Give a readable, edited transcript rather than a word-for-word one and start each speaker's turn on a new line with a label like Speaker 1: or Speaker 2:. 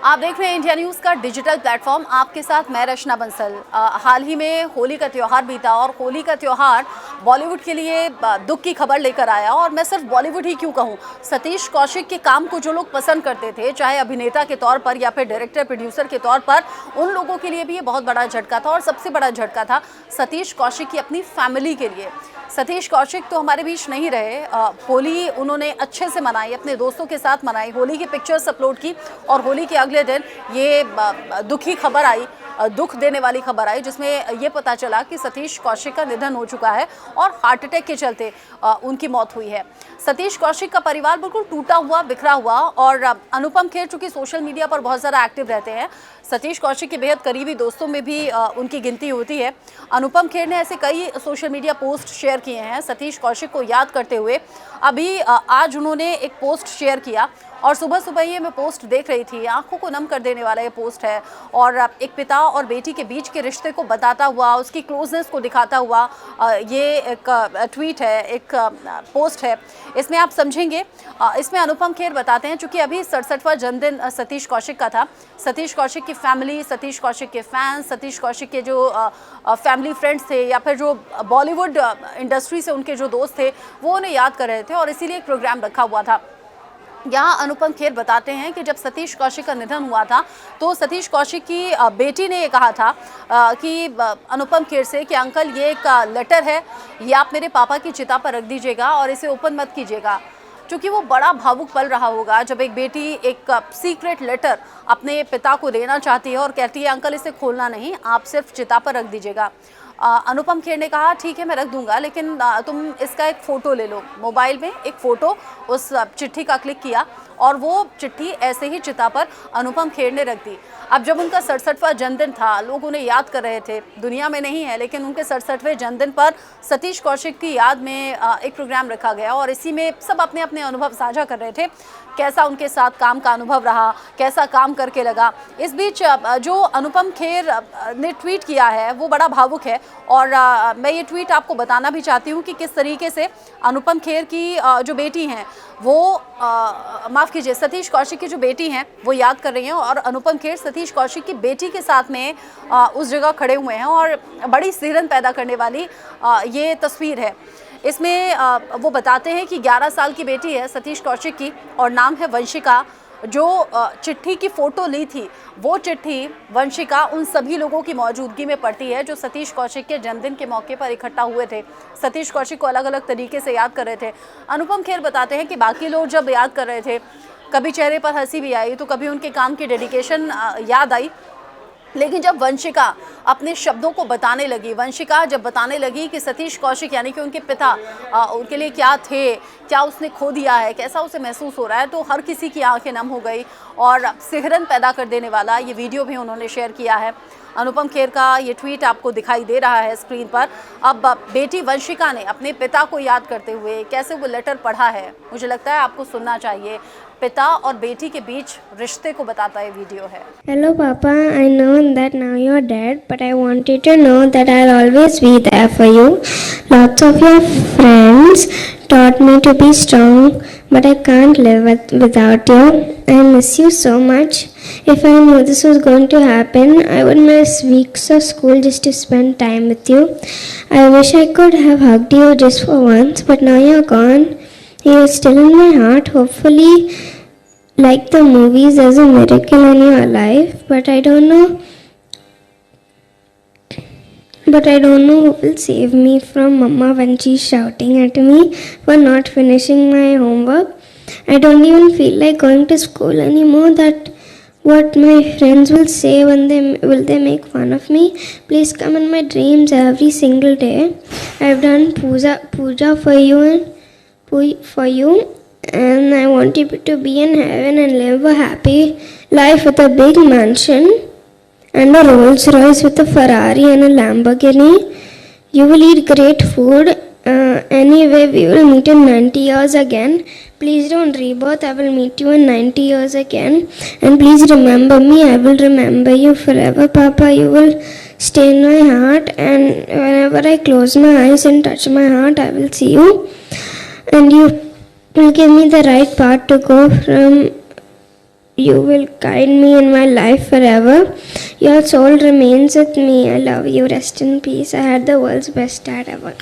Speaker 1: आप देख रहे हैं इंडिया न्यूज़ का डिजिटल प्लेटफॉर्म। आपके साथ मैं रचना बंसल। हाल ही में होली का त्यौहार बीता और होली का त्यौहार बॉलीवुड के लिए दुख की खबर लेकर आया। और मैं सिर्फ बॉलीवुड ही क्यों कहूँ, सतीश कौशिक के काम को जो लोग पसंद करते थे, चाहे अभिनेता के तौर पर या फिर डायरेक्टर प्रोड्यूसर के तौर पर, उन लोगों के लिए भी ये बहुत बड़ा झटका था। और सबसे बड़ा झटका था सतीश कौशिक की अपनी फैमिली के लिए। सतीश कौशिक तो हमारे बीच नहीं रहे। होली उन्होंने अच्छे से मनाई, अपने दोस्तों के साथ मनाई, होली की पिक्चर्स अपलोड की और होली के अगले दिन ये दुखी खबर आई, दुख देने वाली खबर आई, जिसमें ये पता चला कि सतीश कौशिक का निधन हो चुका है और हार्ट अटैक के चलते उनकी मौत हुई है। सतीश कौशिक का परिवार बिल्कुल टूटा हुआ, बिखरा हुआ। और अनुपम खेर चूँकि सोशल मीडिया पर बहुत ज़्यादा एक्टिव रहते हैं, सतीश कौशिक के बेहद करीबी दोस्तों में भी उनकी गिनती होती है। अनुपम खेर ने ऐसे कई सोशल मीडिया पोस्ट शेयर किए हैं सतीश कौशिक को याद करते हुए। अभी आज उन्होंने एक पोस्ट शेयर किया और सुबह सुबह ये मैं पोस्ट देख रही थी, आंखों को नम कर देने वाला ये पोस्ट है। और एक पिता और बेटी के बीच के रिश्ते को बताता हुआ, उसकी क्लोजनेस को दिखाता हुआ ये एक ट्वीट है, एक पोस्ट है। इसमें आप समझेंगे, इसमें अनुपम खेर बताते हैं, चूँकि अभी 67वां जन्मदिन सतीश कौशिक का था। सतीश कौशिक की फैमिली, सतीश कौशिक के फैंस, सतीश कौशिक के जो फैमिली फ्रेंड्स थे या फिर जो बॉलीवुड इंडस्ट्री से उनके जो दोस्त थे, वो उन्हें याद कर रहे थे और इसीलिए एक प्रोग्राम रखा हुआ था। यहाँ अनुपम खेर बताते हैं कि जब सतीश कौशिक का निधन हुआ था तो सतीश कौशिक की बेटी ने ये कहा था कि अनुपम खेर से कि अंकल, ये एक लेटर है, ये आप मेरे पापा की चिता पर रख दीजिएगा और इसे ओपन मत कीजिएगा। क्योंकि वो बड़ा भावुक पल रहा होगा जब एक बेटी एक सीक्रेट लेटर अपने पिता को देना चाहती है और कहती है अंकल इसे खोलना नहीं, आप सिर्फ चिता पर रख दीजिएगा। अनुपम खेर ने कहा ठीक है मैं रख दूंगा, लेकिन तुम इसका एक फ़ोटो ले लो। मोबाइल में एक फ़ोटो उस चिट्ठी का क्लिक किया और वो चिट्ठी ऐसे ही चिता पर अनुपम खेर ने रख दी। अब जब उनका 67वां जन्मदिन था, लोग उन्हें याद कर रहे थे, दुनिया में नहीं है लेकिन उनके 67वें जन्मदिन पर सतीश कौशिक की याद में एक प्रोग्राम रखा गया और इसी में सब अपने अपने अनुभव साझा कर रहे थे, कैसा उनके साथ काम का अनुभव रहा, कैसा काम करके लगा। इस बीच जो अनुपम खेर ने ट्वीट किया है वो बड़ा भावुक है और मैं ये ट्वीट आपको बताना भी चाहती हूँ कि किस तरीके से अनुपम खेर की जो बेटी हैं वो माफ़ कीजिए, सतीश कौशिक की जो बेटी हैं वो याद कर रही हैं और अनुपम खेर सतीश कौशिक की बेटी के साथ में उस जगह खड़े हुए हैं और बड़ी सिहरन पैदा करने वाली ये तस्वीर है। इसमें वो बताते हैं कि 11 साल की बेटी है सतीश कौशिक की और नाम है वंशिका। जो चिट्ठी की फ़ोटो ली थी वो चिट्ठी वंशिका उन सभी लोगों की मौजूदगी में पढ़ती है जो सतीश कौशिक के जन्मदिन के मौके पर इकट्ठा हुए थे, सतीश कौशिक को अलग अलग तरीके से याद कर रहे थे। अनुपम खेर बताते हैं कि बाकी लोग जब याद कर रहे थे, कभी चेहरे पर हंसी भी आई तो कभी उनके काम की डेडिकेशन याद आई, लेकिन जब वंशिका अपने शब्दों को बताने लगी, वंशिका जब बताने लगी कि सतीश कौशिक यानी कि उनके पिता उनके लिए क्या थे, क्या उसने खो दिया है, कैसा उसे महसूस हो रहा है, तो हर किसी की आंखें नम हो गई और सिहरन पैदा कर देने वाला ये वीडियो भी उन्होंने शेयर किया है। अनुपम खेर का ये ट्वीट आपको दिखाई दे रहा है स्क्रीन पर। अब बेटी वंशिका ने अपने पिता को याद करते हुए कैसे वो लेटर पढ़ा है, मुझे लगता है आपको सुनना चाहिए। पिता और बेटी के बीच रिश्ते को बताता है वीडियो है।
Speaker 2: Hello Papa, I know that now you're dead, but I want you to know that I'll always be there for you. Lots of your friends taught me to be strong, but I can't live without you. I miss you so much. If I knew this was going to happen, I would miss weeks of school just to spend time with you. I wish I could have hugged you just for once, but now you're gone. You're still in my heart. Hopefully, like the movies, there's a miracle and you're alive, but I don't know who will save me from Mama when she's shouting at me for not finishing my homework. I don't even feel like going to school anymore. That what my friends will say when they make fun of me. Please come in my dreams every single day. I've done puja for you and I want you to be in heaven and live a happy life with a big mansion and a Rolls Royce with a Ferrari and a Lamborghini. You will eat great food. Anyway, we will meet in 90 years again. Please don't rebirth. I will meet you in 90 years again. And please remember me. I will remember you forever, Papa. You will stay in my heart. And whenever I close my eyes and touch my heart, I will see you. And you will give me the right path to go from you will guide me in my life forever. Your soul remains with me. I love you. Rest in peace. I had the world's best dad ever.